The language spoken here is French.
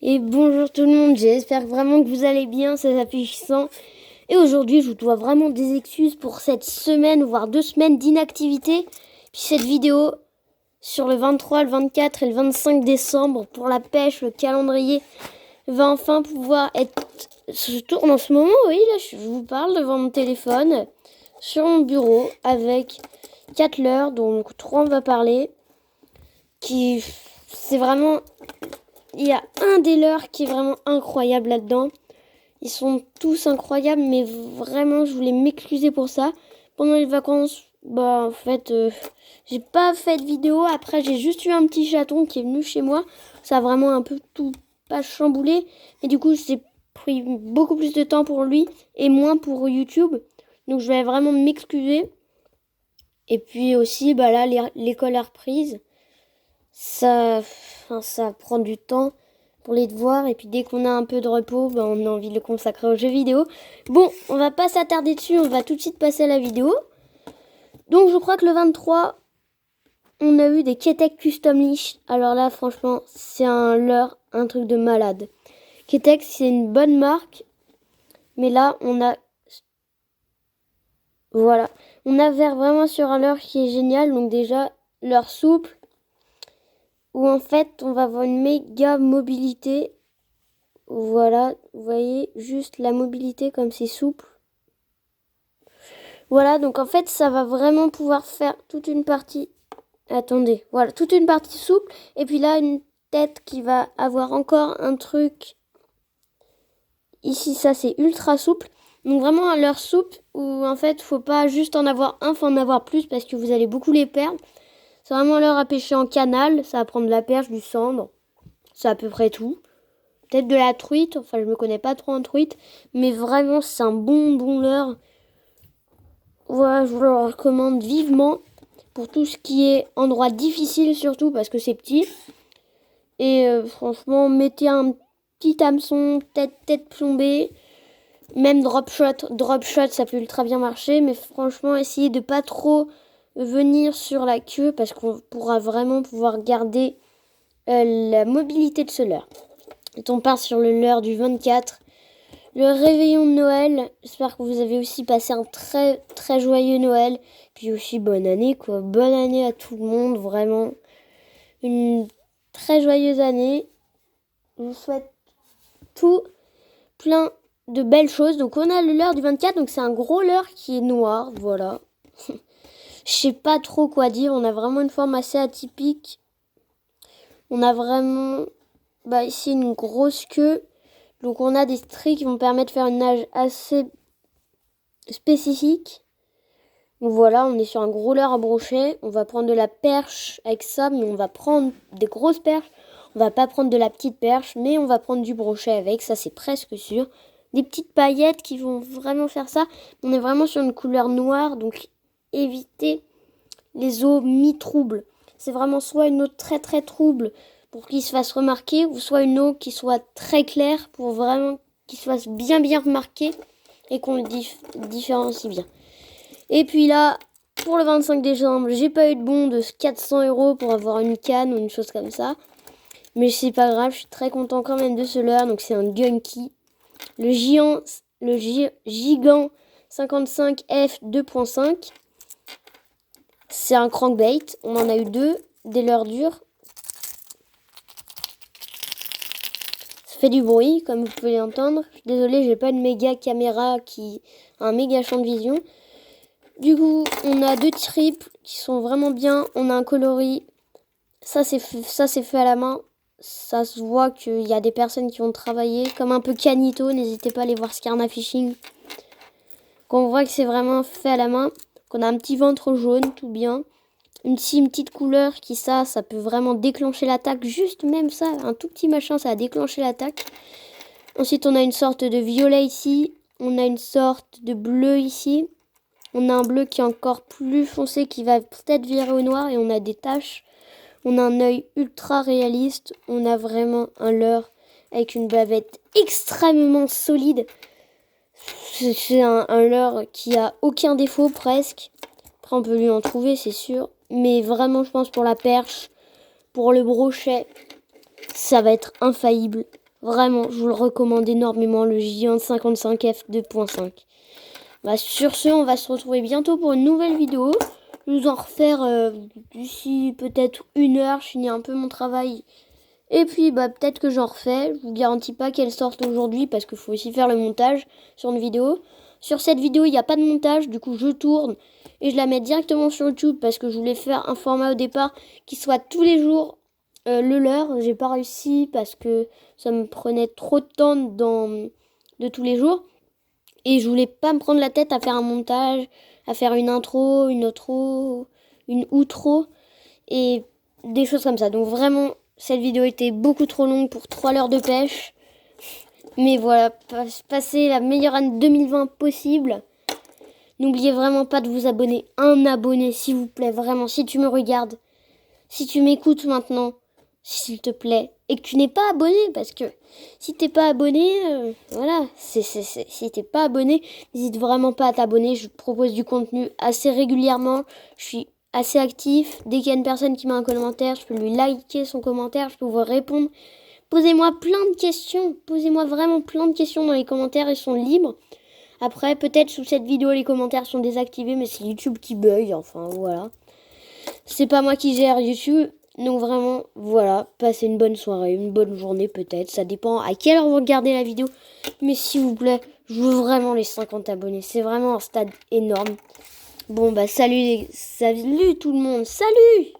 Et bonjour tout le monde, j'espère vraiment que vous allez bien, ça s'affiche 100. Et aujourd'hui, je vous dois vraiment des excuses pour cette semaine, voire 2 semaines d'inactivité. Puis cette vidéo sur le 23, le 24 et le 25 décembre pour la pêche, le calendrier va enfin pouvoir être... Je tourne en ce moment, oui, là je vous parle devant mon téléphone, sur mon bureau, avec 4 leurres, dont 3 on va parler. C'est vraiment... Il y a un des leurs qui est vraiment incroyable là-dedans. Ils sont tous incroyables, mais vraiment, je voulais m'excuser pour ça. Pendant les vacances, en fait, j'ai pas fait de vidéo. Après, j'ai juste eu un petit chaton qui est venu chez moi. Ça a vraiment un peu tout pas chamboulé. Mais du coup, j'ai pris beaucoup plus de temps pour lui et moins pour YouTube. Donc, je vais vraiment m'excuser. Et puis aussi, là, l'école a reprise. Ça prend du temps pour les devoirs. Et puis dès qu'on a un peu de repos, on a envie de le consacrer aux jeux vidéo. Bon, on va pas s'attarder dessus, on va tout de suite passer à la vidéo. Donc je crois que le 23, on a eu des Ketek Custom Leash. Alors là, franchement, c'est un truc de malade. Ketek, c'est une bonne marque. Mais là, voilà. On a vraiment sur un leurre qui est génial. Donc déjà, leurre souple. Où en fait, on va avoir une méga mobilité. Voilà, vous voyez, juste la mobilité comme c'est souple. Voilà, donc en fait, ça va vraiment pouvoir faire toute une partie... Attendez, voilà, toute une partie souple. Et puis là, une tête qui va avoir encore un truc. Ici, ça, c'est ultra souple. Donc vraiment un leurre souple où en fait, faut pas juste en avoir un, faut en avoir plus parce que vous allez beaucoup les perdre. C'est vraiment un leurre à pêcher en canal. Ça va prendre de la perche, du cendre. C'est à peu près tout. Peut-être de la truite, enfin je me connais pas trop en truite, mais vraiment c'est un bon leurre. Voilà, je vous le recommande vivement pour tout ce qui est endroit difficile surtout parce que c'est petit. Et franchement, mettez un petit hameçon, tête plombée, même drop shot ça peut ultra bien marcher, mais franchement essayez de pas trop venir sur la queue parce qu'on pourra vraiment pouvoir garder la mobilité de ce leurre. Et on part sur le leurre du 24. Le réveillon de Noël. J'espère que vous avez aussi passé un très très joyeux Noël. Puis aussi bonne année quoi. Bonne année à tout le monde. Vraiment une très joyeuse année. Je vous souhaite tout plein de belles choses. Donc on a le leurre du 24. Donc c'est un gros leurre qui est noir. Voilà. Je sais pas trop quoi dire. On a vraiment une forme assez atypique. On a vraiment ici une grosse queue. Donc on a des stries qui vont permettre de faire une nage assez spécifique. Donc voilà, on est sur un gros leurre à brochet. On va prendre de la perche avec ça, mais on va prendre des grosses perches. On va pas prendre de la petite perche, mais on va prendre du brochet avec, ça c'est presque sûr. Des petites paillettes qui vont vraiment faire ça. On est vraiment sur une couleur noire, donc évitez les eaux mi-troubles. C'est vraiment soit une eau très très trouble pour qu'il se fasse remarquer, ou soit une eau qui soit très claire pour vraiment qu'il se fasse bien remarquer et qu'on le différencie bien. Et puis là, pour le 25 décembre, j'ai pas eu de bon de 400 € pour avoir une canne ou une chose comme ça. Mais c'est pas grave, je suis très content quand même de ce leurre. Donc c'est un Gunky. Le Gigant 55F 2.5. C'est un crankbait. On en a eu 2, des leurres durs. Ça fait du bruit, comme vous pouvez l'entendre. Je suis désolée, j'ai pas une méga caméra qui a un méga champ de vision. Du coup, on a 2 triples qui sont vraiment bien. On a un coloris. Ça, c'est fait à la main. Ça se voit qu'il y a des personnes qui ont travaillé. Comme un peu Canito. N'hésitez pas à aller voir Scarna Fishing. Qu'on voit que c'est vraiment fait à la main. Qu'on a un petit ventre jaune, tout bien. Une petite couleur qui, ça peut vraiment déclencher l'attaque. Juste même ça, un tout petit machin, ça a déclenché l'attaque. Ensuite, on a une sorte de violet ici. On a une sorte de bleu ici. On a un bleu qui est encore plus foncé, qui va peut-être virer au noir. Et on a des taches. On a un œil ultra réaliste. On a vraiment un leurre avec une bavette extrêmement solide. C'est un leurre qui a aucun défaut presque. Après, on peut lui en trouver, c'est sûr. Mais vraiment, je pense pour la perche, pour le brochet, ça va être infaillible. Vraiment, je vous le recommande énormément, le Giant 55F 2.5. Bah, sur ce, on va se retrouver bientôt pour une nouvelle vidéo. Je vais vous en refaire d'ici peut-être 1 heure. Je finis un peu mon travail. Et puis, bah, peut-être que j'en refais. Je vous garantis pas qu'elle sorte aujourd'hui parce qu'il faut aussi faire le montage sur une vidéo. Sur cette vidéo, il n'y a pas de montage. Du coup, je tourne et je la mets directement sur YouTube parce que je voulais faire un format au départ qui soit tous les jours le leur. J'ai pas réussi parce que ça me prenait trop de temps de tous les jours. Et je voulais pas me prendre la tête à faire un montage, à faire une intro, une outro, une outro et des choses comme ça. Donc vraiment, cette vidéo était beaucoup trop longue pour 3 heures de pêche. Mais voilà, passez la meilleure année 2020 possible. N'oubliez vraiment pas de vous abonner. Un abonné, s'il vous plaît, vraiment. Si tu me regardes, si tu m'écoutes maintenant, s'il te plaît, et que tu n'es pas abonné, parce que si t'es pas abonné, voilà, si t'es pas abonné, n'hésite vraiment pas à t'abonner. Je propose du contenu assez régulièrement. Je suis assez actif. Dès qu'il y a une personne qui met un commentaire, je peux lui liker son commentaire, je peux vous répondre. Posez-moi plein de questions. Posez-moi vraiment plein de questions dans les commentaires. Ils sont libres. Après, peut-être sous cette vidéo, les commentaires sont désactivés, mais c'est YouTube qui bug. Enfin, voilà. C'est pas moi qui gère YouTube. Donc vraiment, voilà. Passez une bonne soirée, une bonne journée peut-être. Ça dépend à quelle heure vous regardez la vidéo. Mais s'il vous plaît, je veux vraiment les 50 abonnés. C'est vraiment un stade énorme. Bon, bah salut tout le monde. Salut!